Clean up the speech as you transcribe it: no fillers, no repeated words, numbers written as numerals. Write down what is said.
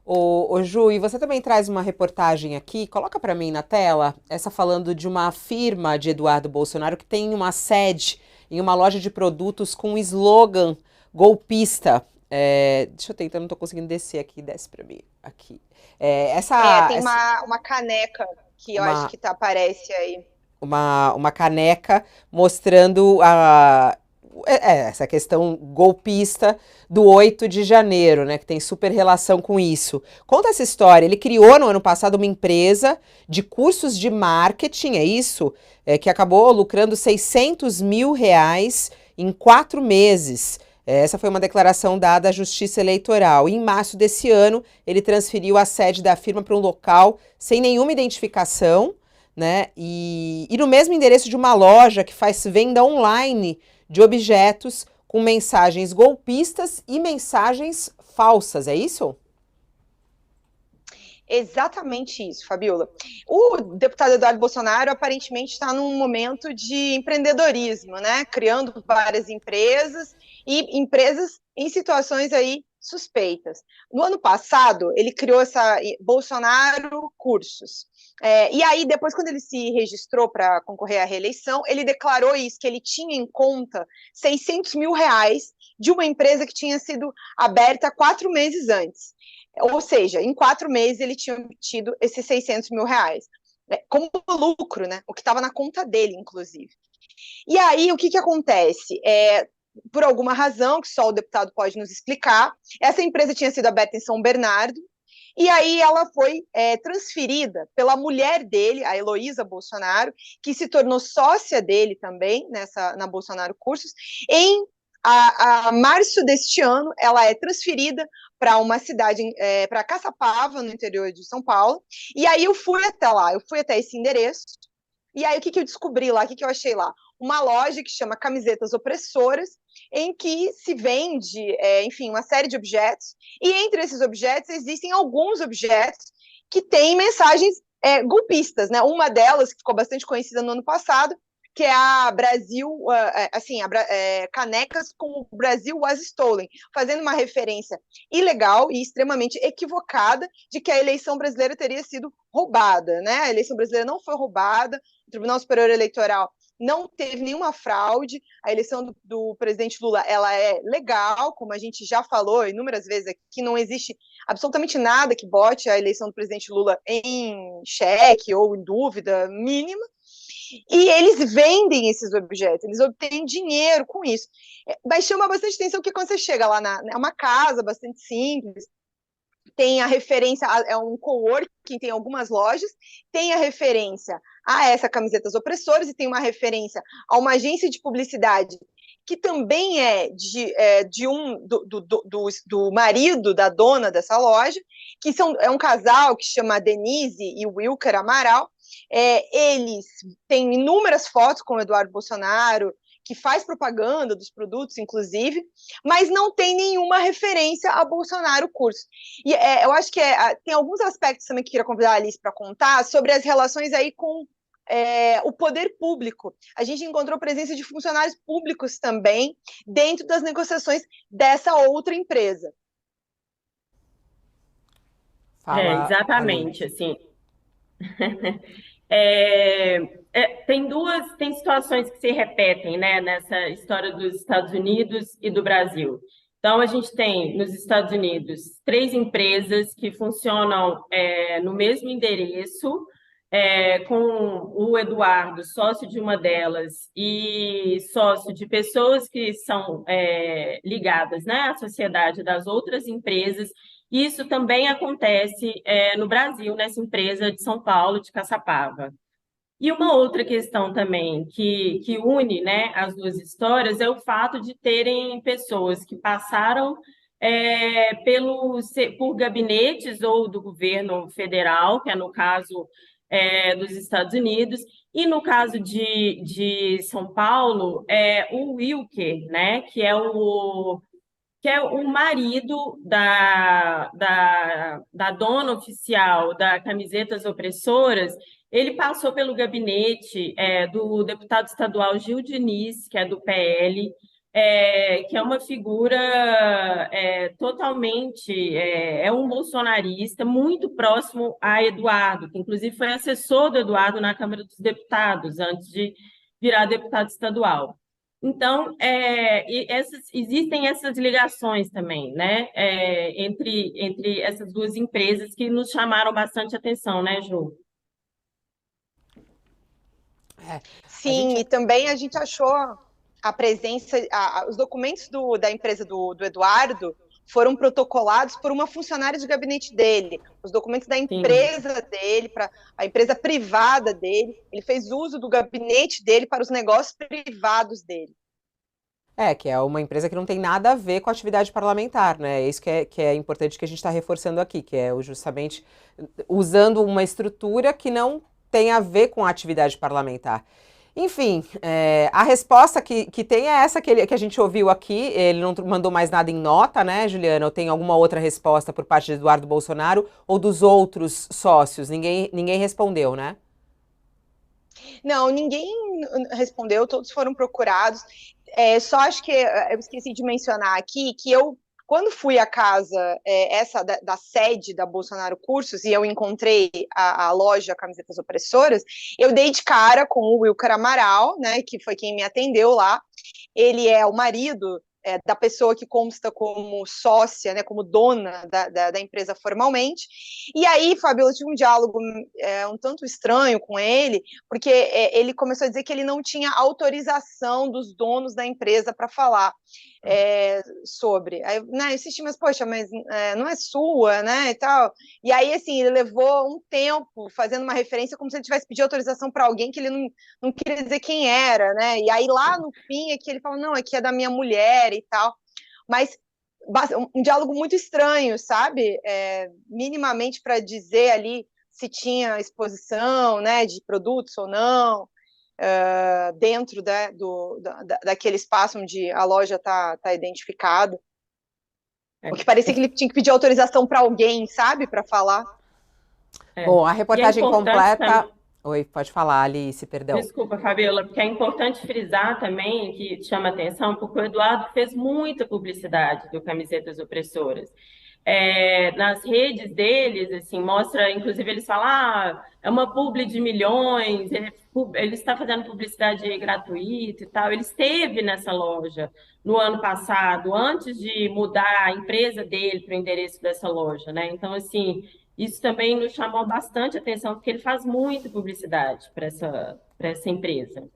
Ô, Ju, e você também traz uma reportagem aqui, coloca para mim na tela, essa falando de uma firma de Eduardo Bolsonaro que tem uma sede em uma loja de produtos com um slogan golpista. Deixa eu tentar, não tô conseguindo descer aqui, desce para mim, aqui. É, Tem uma caneca que eu acho uma, que aparece aí. uma caneca mostrando essa questão golpista do 8 de janeiro, né, que tem super relação com isso. Conta essa história. Ele criou no ano passado uma empresa de cursos de marketing, é isso? Que acabou lucrando R$ 600 mil em 4 meses. Essa foi uma declaração dada à Justiça Eleitoral. E em março desse ano, ele transferiu a sede da firma para um local sem nenhuma identificação, né? E no mesmo endereço de uma loja que faz venda online de objetos com mensagens golpistas e mensagens falsas, é isso? Exatamente isso, Fabiola. O deputado Eduardo Bolsonaro aparentemente está num momento de empreendedorismo, né? Criando várias empresas e empresas em situações aí suspeitas. No ano passado, ele criou essa Bolsonaro Cursos. E aí, depois, quando ele se registrou para concorrer à reeleição, ele declarou isso, que ele tinha em conta R$ 600 mil de uma empresa que tinha sido aberta 4 meses antes. Ou seja, em 4 meses ele tinha obtido esses R$ 600 mil, né, como lucro, né? O que estava na conta dele, inclusive. E aí, o que acontece? Por alguma razão, que só o deputado pode nos explicar, essa empresa tinha sido aberta em São Bernardo, e aí ela foi transferida pela mulher dele, a Heloísa Bolsonaro, que se tornou sócia dele também na Bolsonaro Cursos, em a março deste ano, ela é transferida para uma cidade, para Caçapava, no interior de São Paulo. E aí eu fui até lá, eu fui até esse endereço. E aí o que eu descobri lá, o que eu achei lá? Uma loja que chama Camisetas Opressoras, em que se vende, enfim, uma série de objetos. E entre esses objetos existem alguns objetos que têm mensagens golpistas, né? Uma delas, que ficou bastante conhecida no ano passado, que é a Brasil, assim, canecas com o Brasil was stolen, fazendo uma referência ilegal e extremamente equivocada de que a eleição brasileira teria sido roubada, né? A eleição brasileira não foi roubada, o Tribunal Superior Eleitoral não teve nenhuma fraude, a eleição do presidente Lula ela é legal, como a gente já falou inúmeras vezes aqui, não existe absolutamente nada que bote a eleição do presidente Lula em xeque ou em dúvida mínima, e eles vendem esses objetos, eles obtêm dinheiro com isso. Mas chama bastante atenção que quando você chega lá é uma casa bastante simples, tem a referência, é um coworking, tem algumas lojas, tem a referência a essa Camisetas Opressoras e tem uma referência a uma agência de publicidade que também do marido da dona dessa loja, é um casal que chama Denise e Wilker Amaral. Eles têm inúmeras fotos com o Eduardo Bolsonaro, que faz propaganda dos produtos, inclusive, mas não tem nenhuma referência a Bolsonaro Curso. E eu acho que tem alguns aspectos também que eu queria convidar a Alice para contar sobre as relações aí com o poder público. A gente encontrou presença de funcionários públicos também dentro das negociações dessa outra empresa. Fala, Exatamente, Alice. assim, tem situações que se repetem, né, nessa história dos Estados Unidos e do Brasil. Então, a gente tem nos Estados Unidos três empresas que funcionam no mesmo endereço, com o Eduardo, sócio de uma delas, e sócio de pessoas que são ligadas, né, à sociedade das outras empresas. Isso também acontece no Brasil, nessa empresa de São Paulo, de Caçapava. E uma outra questão também que une, né, as duas histórias é o fato de terem pessoas que passaram por gabinetes ou do governo federal, que é no caso dos Estados Unidos, e no caso de São Paulo, o Wilker, né, que é o marido da dona oficial da Camisetas Opressoras. Ele passou pelo gabinete do deputado estadual Gil Diniz, que é do PL, que é uma figura totalmente, é um bolsonarista muito próximo a Eduardo, que inclusive foi assessor do Eduardo na Câmara dos Deputados, antes de virar deputado estadual. Então, existem essas ligações também, né, entre essas duas empresas que nos chamaram bastante atenção, né, Ju? É, a Sim, gente e também a gente achou a presença, os documentos da empresa do Eduardo foram protocolados por uma funcionária de gabinete dele, os documentos da Sim. empresa dele, para a empresa privada dele, ele fez uso do gabinete dele para os negócios privados dele. que é uma empresa que não tem nada a ver com a atividade parlamentar, né? É isso que é importante que a gente está reforçando aqui, que é justamente usando uma estrutura que não tem a ver com a atividade parlamentar. Enfim, a resposta que tem é essa que a gente ouviu aqui. Ele não mandou mais nada em nota, né, Juliana? Ou tem alguma outra resposta por parte de Eduardo Bolsonaro ou dos outros sócios? Ninguém respondeu, né? Não, ninguém respondeu, todos foram procurados. Só acho que eu esqueci de mencionar aqui que eu, quando fui à casa essa da sede da Bolsonaro Cursos e eu encontrei a loja Camisetas Opressoras, eu dei de cara com o Wilker Amaral, né, que foi quem me atendeu lá. Ele é o marido da pessoa que consta como sócia, né, como dona da empresa formalmente. E aí, Fabio, eu tive um diálogo um tanto estranho com ele, porque ele começou a dizer que ele não tinha autorização dos donos da empresa para falar sobre. Aí, né, eu insisti, mas poxa, mas não é sua, né, e tal. E aí, assim, ele levou um tempo fazendo uma referência como se ele tivesse pedido autorização para alguém que ele não queria dizer quem era, né? E aí lá no fim é que ele fala, não, aqui é da minha mulher e tal. Mas um diálogo muito estranho, sabe? Minimamente para dizer ali se tinha exposição, né, de produtos ou não, dentro daquele espaço onde a loja está identificada. O que parecia que ele tinha que pedir autorização para alguém, sabe, para falar. Bom, a E é reportagem importante completa. também. Oi, pode falar, Alice, perdão. Desculpa, Fabiola, porque é importante frisar também que chama atenção, porque o Eduardo fez muita publicidade do Camisetas Opressoras. Nas redes deles, assim, mostra, inclusive eles falam, é uma publi de milhões, ele está fazendo publicidade gratuita e tal. Ele esteve nessa loja no ano passado, antes de mudar a empresa dele para o endereço dessa loja, né? Então, assim, isso também nos chamou bastante atenção, porque ele faz muita publicidade para essa empresa.